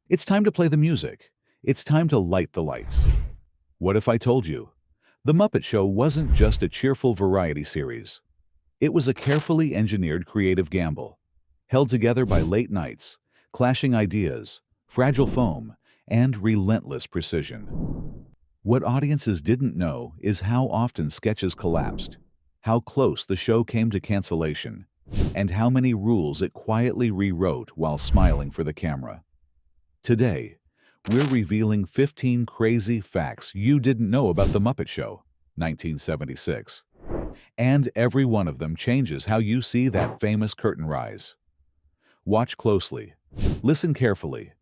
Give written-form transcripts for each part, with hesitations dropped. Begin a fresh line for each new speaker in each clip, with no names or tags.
It's time to play the music. It's time to light the lights. What if I told you? The Muppet Show wasn't just a cheerful variety series. It was a carefully engineered creative gamble, held together by late nights, clashing ideas, fragile foam, and relentless precision. What audiences didn't know is how often sketches collapsed, how close the show came to cancellation, and how many rules it quietly rewrote while smiling for the camera. Today, we're revealing 15 crazy facts you didn't know about The Muppet Show, 1976. And every one of them changes how you see that famous curtain rise. Watch closely. Listen carefully.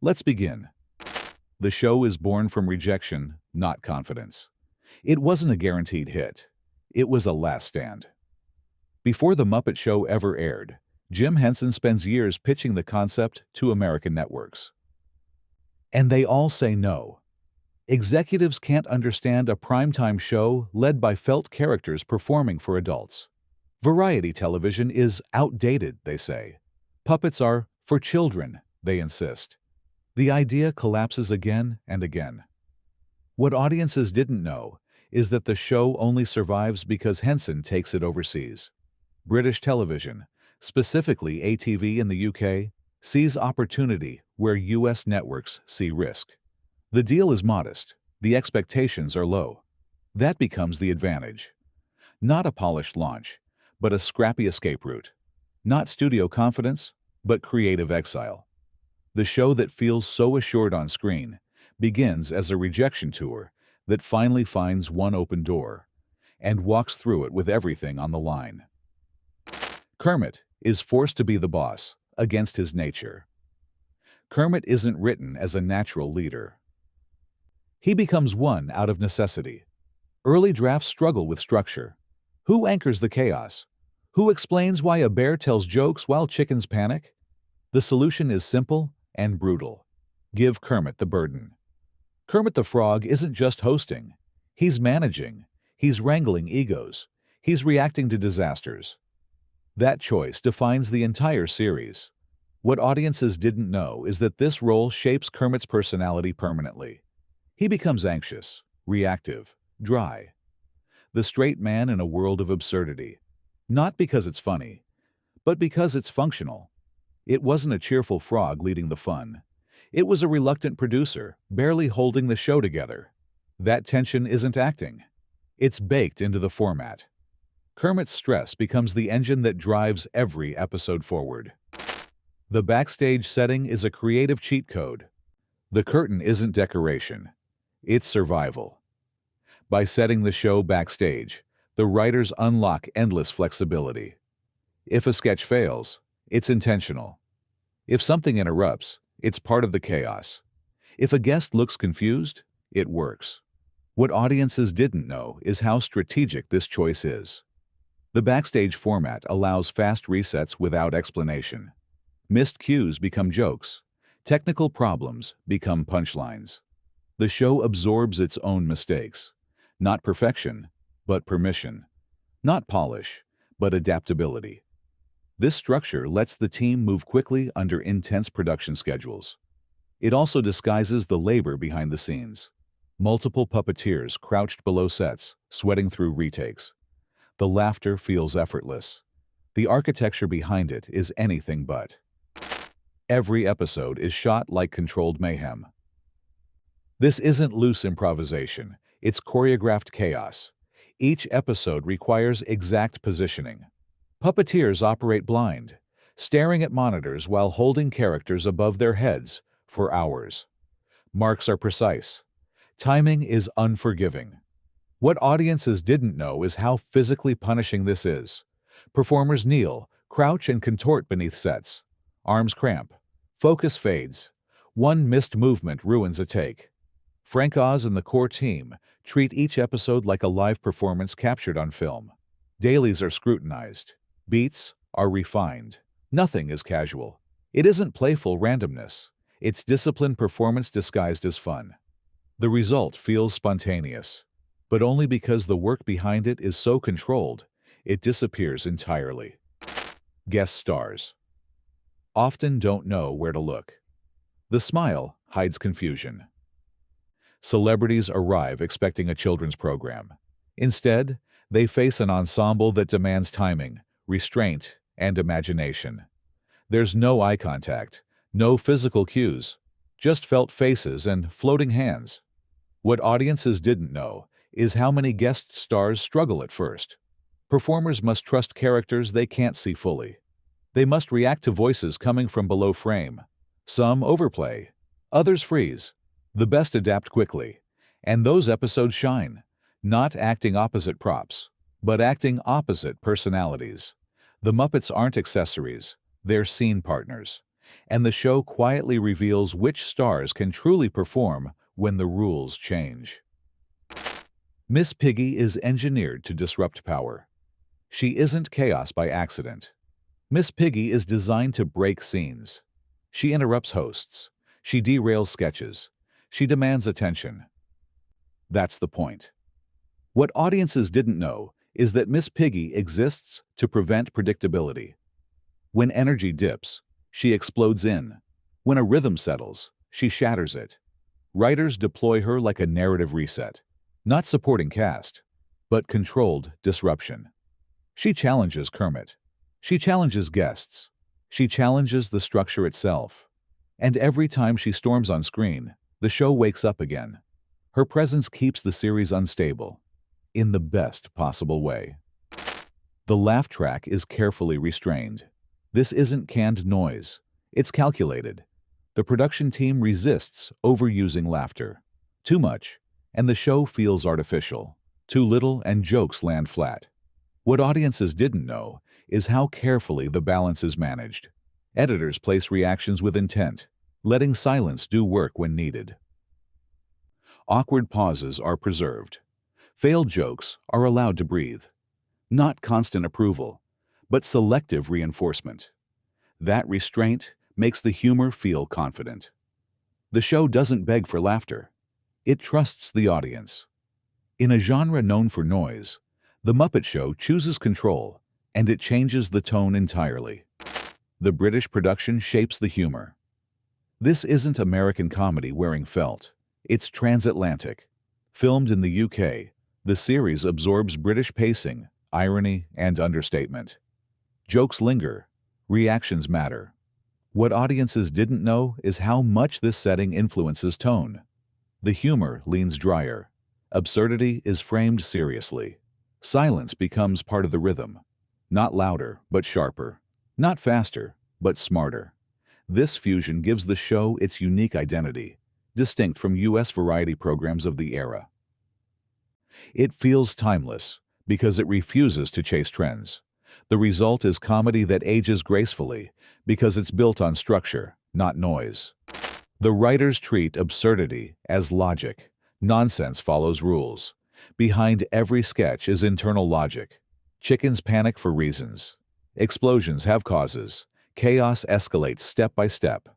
Let's begin. The show is born from rejection, not confidence. It wasn't a guaranteed hit. It was a last stand. Before The Muppet Show ever aired, Jim Henson spends years pitching the concept to American networks. And they all say no. Executives can't understand a primetime show led by felt characters performing for adults. Variety television is outdated, they say. Puppets are for children, they insist. The idea collapses again and again. What audiences didn't know is that the show only survives because Henson takes it overseas. British television, specifically ATV in the UK, sees opportunity where US networks see risk. The deal is modest. The expectations are low. That becomes the advantage. Not a polished launch, but a scrappy escape route. Not studio confidence, but creative exile. The show that feels so assured on screen begins as a rejection tour that finally finds one open door and walks through it with everything on the line. Kermit is forced to be the boss against his nature. Kermit isn't written as a natural leader. He becomes one out of necessity. Early drafts struggle with structure. Who anchors the chaos? Who explains why a bear tells jokes while chickens panic? The solution is simple and brutal. Give Kermit the burden. Kermit the Frog isn't just hosting. He's managing. He's wrangling egos. He's reacting to disasters. That choice defines the entire series. What audiences didn't know is that this role shapes Kermit's personality permanently. He becomes anxious, reactive, dry. The straight man in a world of absurdity. Not because it's funny, but because it's functional. It wasn't a cheerful frog leading the fun. It was a reluctant producer, barely holding the show together. That tension isn't acting. It's baked into the format. Kermit's stress becomes the engine that drives every episode forward. The backstage setting is a creative cheat code. The curtain isn't decoration. It's survival. By setting the show backstage, the writers unlock endless flexibility. If a sketch fails, it's intentional. If something interrupts, it's part of the chaos. If a guest looks confused, it works. What audiences didn't know is how strategic this choice is. The backstage format allows fast resets without explanation. Missed cues become jokes. Technical problems become punchlines. The show absorbs its own mistakes. Not perfection, but permission. Not polish, but adaptability. This structure lets the team move quickly under intense production schedules. It also disguises the labor behind the scenes. Multiple puppeteers crouched below sets, sweating through retakes. The laughter feels effortless. The architecture behind it is anything but. Every episode is shot like controlled mayhem. This isn't loose improvisation, it's choreographed chaos. Each episode requires exact positioning. Puppeteers operate blind, staring at monitors while holding characters above their heads for hours. Marks are precise. Timing is unforgiving. What audiences didn't know is how physically punishing this is. Performers kneel, crouch, and contort beneath sets. Arms cramp. Focus fades. One missed movement ruins a take. Frank Oz and the core team treat each episode like a live performance captured on film. Dailies are scrutinized. Beats are refined. Nothing is casual. It isn't playful randomness. It's disciplined performance disguised as fun. The result feels spontaneous, but only because the work behind it is so controlled, it disappears entirely. Guest stars often don't know where to look. The smile hides confusion. Celebrities arrive expecting a children's program. Instead, they face an ensemble that demands timing, restraint, and imagination. There's no eye contact, no physical cues, just felt faces and floating hands. What audiences didn't know is how many guest stars struggle at first. Performers must trust characters they can't see fully. They must react to voices coming from below frame. Some overplay, others freeze. The best adapt quickly, and those episodes shine, not acting opposite props, but acting opposite personalities. The Muppets aren't accessories, they're scene partners, and the show quietly reveals which stars can truly perform when the rules change. Miss Piggy is engineered to disrupt power. She isn't chaos by accident. Miss Piggy is designed to break scenes. She interrupts hosts. She derails sketches. She demands attention. That's the point. What audiences didn't know is that Miss Piggy exists to prevent predictability. When energy dips, she explodes in. When a rhythm settles, she shatters it. Writers deploy her like a narrative reset, not supporting cast, but controlled disruption. She challenges Kermit. She challenges guests. She challenges the structure itself. And every time she storms on screen, the show wakes up again. Her presence keeps the series unstable, in the best possible way. The laugh track is carefully restrained. This isn't canned noise. It's calculated. The production team resists overusing laughter. Too much, and the show feels artificial. Too little, and jokes land flat. What audiences didn't know is how carefully the balance is managed. Editors place reactions with intent, letting silence do work when needed. Awkward pauses are preserved. Failed jokes are allowed to breathe. Not constant approval, but selective reinforcement. That restraint makes the humor feel confident. The show doesn't beg for laughter. It trusts the audience. In a genre known for noise, The Muppet Show chooses control, and it changes the tone entirely. The British production shapes the humor. This isn't American comedy wearing felt. It's transatlantic. Filmed in the UK, the series absorbs British pacing, irony, and understatement. Jokes linger. Reactions matter. What audiences didn't know is how much this setting influences tone. The humor leans drier. Absurdity is framed seriously. Silence becomes part of the rhythm. Not louder, but sharper. Not faster, but smarter. This fusion gives the show its unique identity, distinct from U.S. variety programs of the era. It feels timeless because it refuses to chase trends. The result is comedy that ages gracefully because it's built on structure, not noise. The writers treat absurdity as logic. Nonsense follows rules. Behind every sketch is internal logic. Chickens panic for reasons. Explosions have causes. Chaos escalates step by step.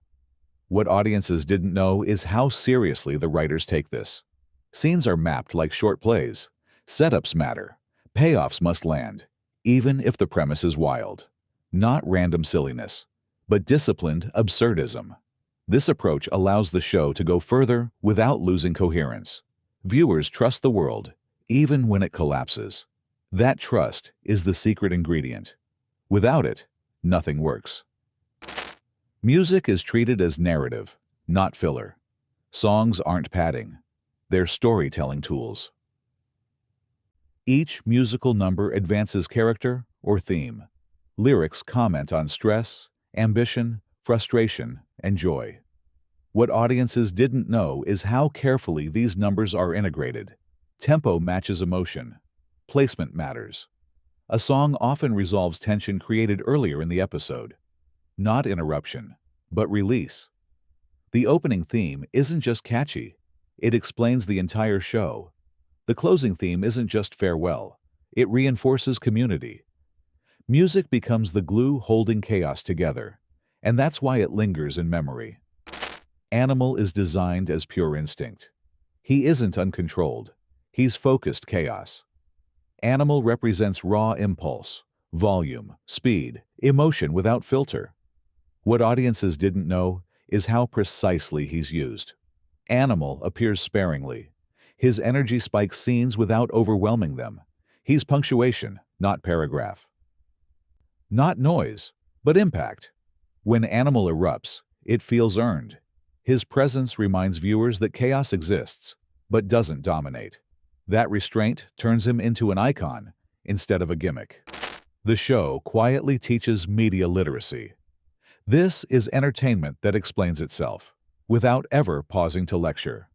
What audiences didn't know is how seriously the writers take this. Scenes are mapped like short plays. Setups matter. Payoffs must land, even if the premise is wild. Not random silliness, but disciplined absurdism. This approach allows the show to go further without losing coherence. Viewers trust the world, even when it collapses. That trust is the secret ingredient. Without it, nothing works. Music is treated as narrative, not filler. Songs aren't padding. They're storytelling tools. Each musical number advances character or theme. Lyrics comment on stress, ambition, frustration, and joy. What audiences didn't know is how carefully these numbers are integrated. Tempo matches emotion. Placement matters. A song often resolves tension created earlier in the episode. Not interruption, but release. The opening theme isn't just catchy, it explains the entire show. The closing theme isn't just farewell, it reinforces community. Music becomes the glue holding chaos together, and that's why it lingers in memory. Animal is designed as pure instinct. He isn't uncontrolled, he's focused chaos. Animal represents raw impulse, volume, speed, emotion without filter. What audiences didn't know is how precisely he's used. Animal appears sparingly. His energy spikes scenes without overwhelming them. He's punctuation, not paragraph. Not noise, but impact. When Animal erupts, it feels earned. His presence reminds viewers that chaos exists, but doesn't dominate. That restraint turns him into an icon instead of a gimmick. The show quietly teaches media literacy. This is entertainment that explains itself, without ever pausing to lecture.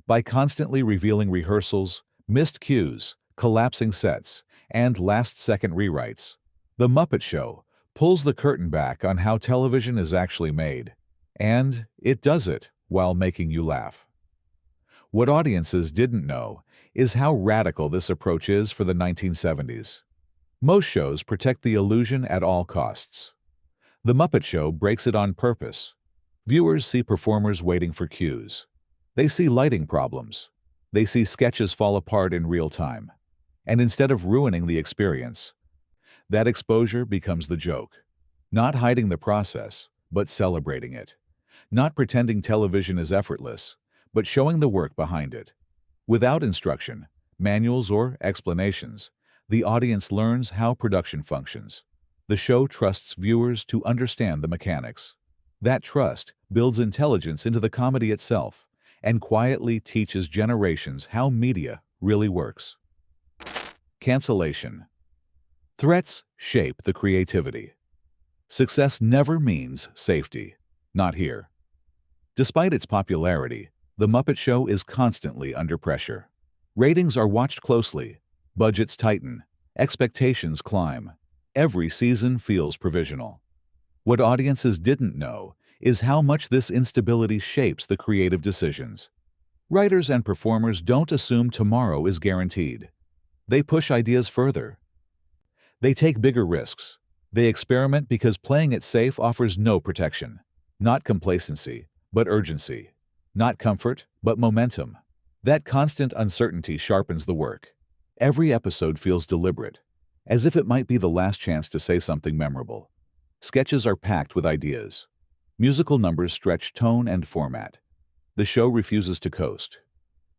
By constantly revealing rehearsals, missed cues, collapsing sets, and last-second rewrites, The Muppet Show pulls the curtain back on how television is actually made. And it does it while making you laugh. What audiences didn't know is how radical this approach is for the 1970s. Most shows protect the illusion at all costs. The Muppet Show breaks it on purpose. Viewers see performers waiting for cues. They see lighting problems. They see sketches fall apart in real time. And instead of ruining the experience, that exposure becomes the joke. Not hiding the process, but celebrating it. Not pretending television is effortless, but showing the work behind it. Without instruction, manuals, or explanations, the audience learns how production functions. The show trusts viewers to understand the mechanics. That trust builds intelligence into the comedy itself and quietly teaches generations how media really works. Cancellation. Threats shape the creativity. Success never means safety. Not here. Despite its popularity, The Muppet Show is constantly under pressure. Ratings are watched closely, budgets tighten, expectations climb. Every season feels provisional. What audiences didn't know is how much this instability shapes the creative decisions. Writers and performers don't assume tomorrow is guaranteed. They push ideas further. They take bigger risks. They experiment because playing it safe offers no protection. Not complacency, but urgency. Not comfort, but momentum. That constant uncertainty sharpens the work. Every episode feels deliberate, as if it might be the last chance to say something memorable. Sketches are packed with ideas. Musical numbers stretch tone and format. The show refuses to coast.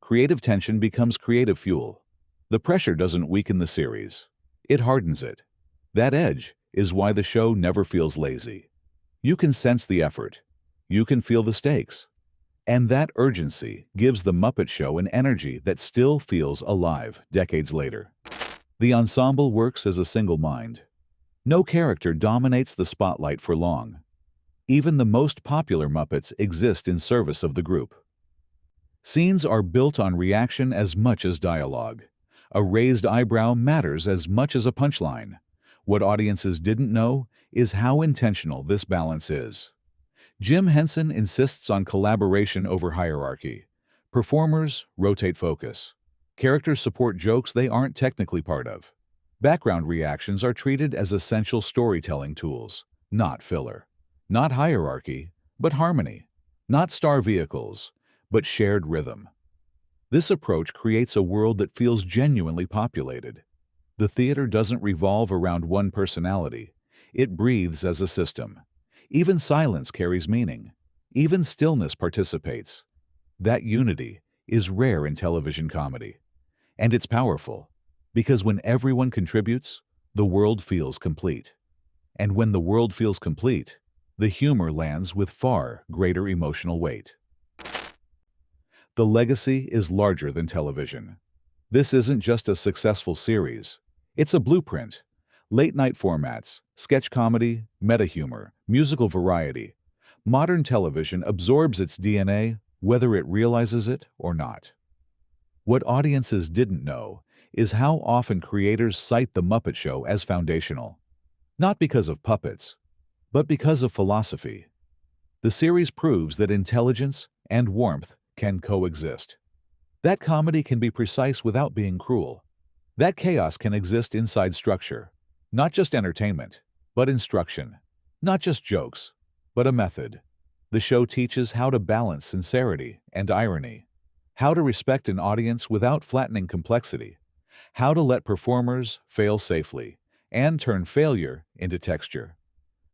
Creative tension becomes creative fuel. The pressure doesn't weaken the series. It hardens it. That edge is why the show never feels lazy. You can sense the effort. You can feel the stakes. And that urgency gives The Muppet Show an energy that still feels alive decades later. The ensemble works as a single mind. No character dominates the spotlight for long. Even the most popular Muppets exist in service of the group. Scenes are built on reaction as much as dialogue. A raised eyebrow matters as much as a punchline. What audiences didn't know is how intentional this balance is. Jim Henson insists on collaboration over hierarchy. Performers rotate focus. Characters support jokes they aren't technically part of. Background reactions are treated as essential storytelling tools, not filler. Not hierarchy, but harmony. Not star vehicles, but shared rhythm. This approach creates a world that feels genuinely populated. The theater doesn't revolve around one personality. It breathes as a system. Even silence carries meaning. Even stillness participates. That unity is rare in television comedy. And it's powerful, because when everyone contributes, the world feels complete. And when the world feels complete, the humor lands with far greater emotional weight. The legacy is larger than television. This isn't just a successful series. It's a blueprint. Late-night formats, sketch comedy, meta-humor, musical variety. Modern television absorbs its DNA, whether it realizes it or not. What audiences didn't know is how often creators cite The Muppet Show as foundational. Not because of puppets, but because of philosophy. The series proves that intelligence and warmth can coexist. That comedy can be precise without being cruel. That chaos can exist inside structure. Not just entertainment, but instruction. Not just jokes, but a method. The show teaches how to balance sincerity and irony. How to respect an audience without flattening complexity. How to let performers fail safely and turn failure into texture.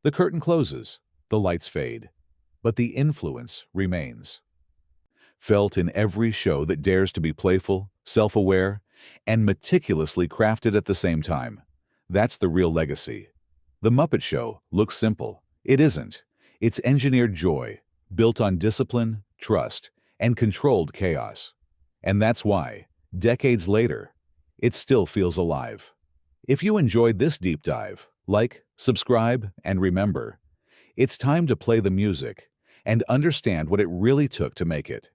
The curtain closes. The lights fade. but the influence remains. Felt in every show that dares to be playful, self-aware, and meticulously crafted at the same time. That's the real legacy. The Muppet Show looks simple. It isn't. It's engineered joy, built on discipline, trust, and controlled chaos. And that's why, decades later, it still feels alive. If you enjoyed this deep dive, like, subscribe, and remember, it's time to play the music and understand what it really took to make it.